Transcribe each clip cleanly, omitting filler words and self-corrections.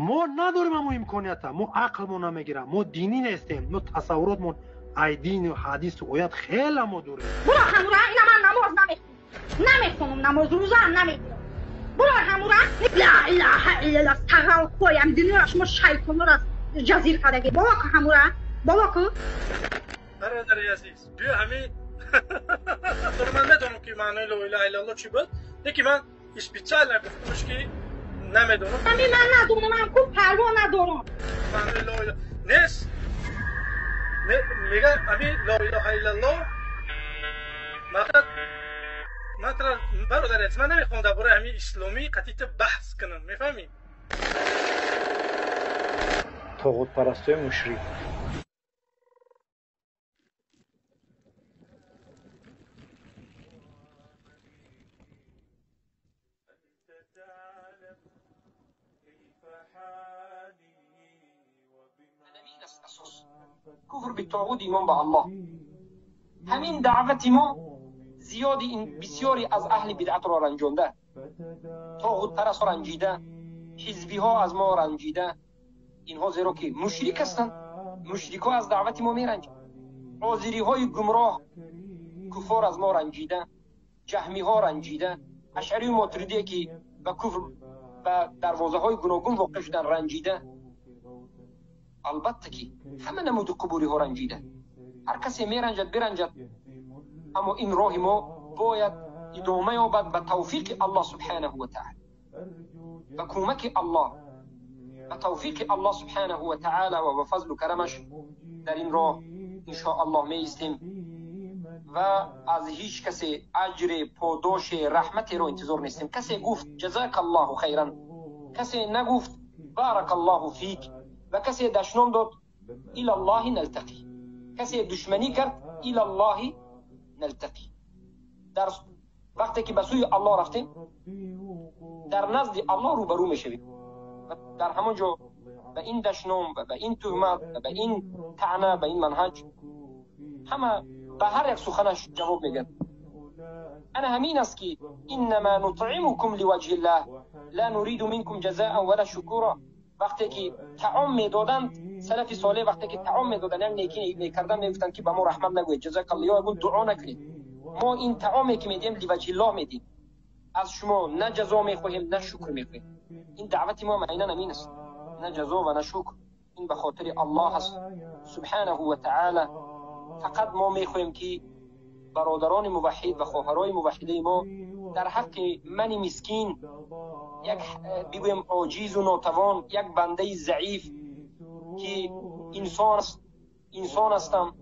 ما نداریم همون امکانیت، ما عقلمون نمیگیره، ما دینی نیستیم، ما تصوراتمون ای دین و حدیث و آیات خیلی ما دوره. برو همورا، اینا من نماز نمیخونم، نماز روزه هم نمیگیرم. برو همورا. لا اله الا الله، تقال کویم دینیش ما شیطانور از جزیر کردگی. بابا که همورا، بابا که برادر عزیز بیا همین من ندونم که معنی لا اله الا الله چی بود، یکی من اسپیچال نگفتمش که نمیدونم. من ندونم، من خوب پروا ندارم. معنی لا اله نیست، میگه همین لا اله الا الله مثلا برادر عزیز من نمیخوام درباره همین اسلامی قطعیت بحث کنم، میفهمی؟ طاغوت پرستای مشرک کفر به طاغوت ایمان به الله. همین دعوت ما زیادی این بسیاری از اهل بدعت را رنجانده، طاغوت پرست را رنجیده، حزبی ها از ما رنجیده. اینها زیرا که مشرک هستند، مشرک ها از دعوت ما می رنجند. عازری های گمراه کفار از ما رنجیده، جهمی ها رنجیده، اشعری و ماتریدی که به کفر به دروازه های گوناگون واقع شدن رنجیده. البته که همه نمود قبولی ها رنجیده، هر کسی می رنجد برنجد، اما این راه ما باید ادامه یابد به توفیق الله سبحانه و تعالی، به کمک الله، به توفیق الله سبحانه و تعالی و به فضل و کرمش در این راه ان شاء الله می ایستیم و از هیچ کسی اجر پاداش رحمت رو انتظار نیستیم. کسی گفت جزاک الله خیرا، کسی نگفت بارک الله فیک، و کسی دشنام داد الی الله نلتقی، کسی دشمنی کرد الی الله نلتقی. در وقتی که به سوی الله رفتیم در نزد الله روبرو میشویم. در همون جا به این دشنام و به این تهمت و به این طعنه به این منهج همه به هر یک سخنش جواب میگن. انا همین است که انما نطعمكم لوجه الله لا نريد منكم جزاء ولا شکورا. وقتی که طعام میدادن سلف صالح، وقتی که طعام میدادن یعنی نیکی میکردن میگفتن که به ما رحمت نگوید، جزاک الله، یا دعا نکنید، ما این طعامی که میدیم لوجه الله میدیم، از شما نه جزا میخواهیم نه شکر میخواهیم. این دعوت ما معینا همین است، نه جزا و نه شکر، این به خاطر الله است سبحانه و تعالی. فقط ما میخواهیم که برادران موحد و خواهرای موحده ما در حق من مسکین، یک بگویم عاجز و ناتوان، یک بنده ضعیف که انسان هستم،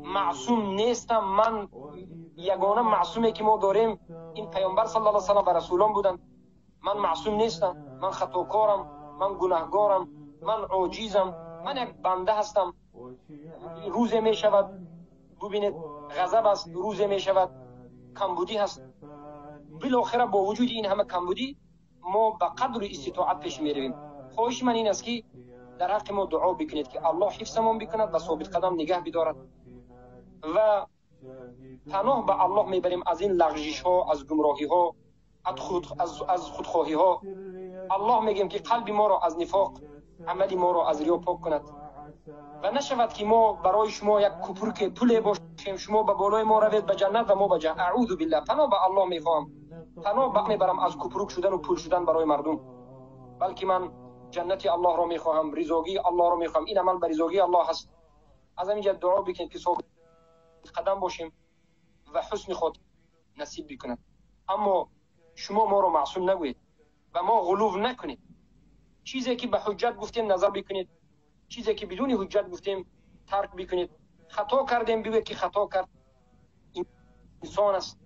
معصوم نیستم. من یگانه معصومی که ما داریم این پیامبر صلی الله علیه و سلم و رسولان بودند. من معصوم نیستم، من خطاکارم، من گناهگارم، من عاجزم، من یک بنده هستم. روز می شود ببینید غضب است، روز می شود کمبودی هست. بالاخره با وجود این همه کمبودی ما به قدر استطاعت پیش می رویم. خواهش من این است که در حق ما دعا بکنید که الله حفظمون بکند و ثابت قدم نگه بدارد و پناه به الله میبریم از این لغزش ها، از گمراهی ها، از خودخواهی ها. الله میگیم که قلب ما را از نفاق، عمل ما را از ریا پاک کند و نشود که ما برای شما یک کپرک پل باشیم، شما به بالای ما روید به جنت و ما به جهنم. اعوذ بالله. پناه به الله میخوام، پناه میبرم از کپرک شدن و پل شدن برای مردم، بلکه من جنت الله را میخواهم، رضاگی الله را میخواهم. این عمل به رضاگی الله هست. از همینجا دعا بکنید که ثابت قدم باشیم و حسن خود نصیب بکند. اما شما ما را معصوم نگویید و ما غلو نکنید. چیزی که به حجت گفتیم نظر بکنید، چیزی که بدون حجت گفتیم ترک بکنید. خطا کردیم بگوید که خطا کرد انسان است.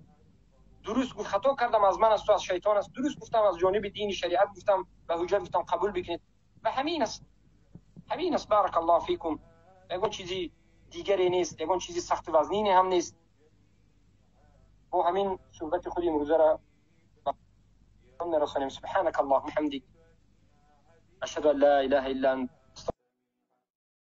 درست گفت خطا کردم از من است تو از شیطان است. درست گفتم از جانب دین شریعت گفتم، به حجت گفتم، قبول بکنید. و همین است، همین است. بارک الله فیکم. یگان چیزی دیگری نیست، یگان چیزی سخت وزنی هم نیست. با همین صحبت خود امروزه را نرسانیم. سبحانك اللهم وبحمدك اشهد ان لا اله الا انت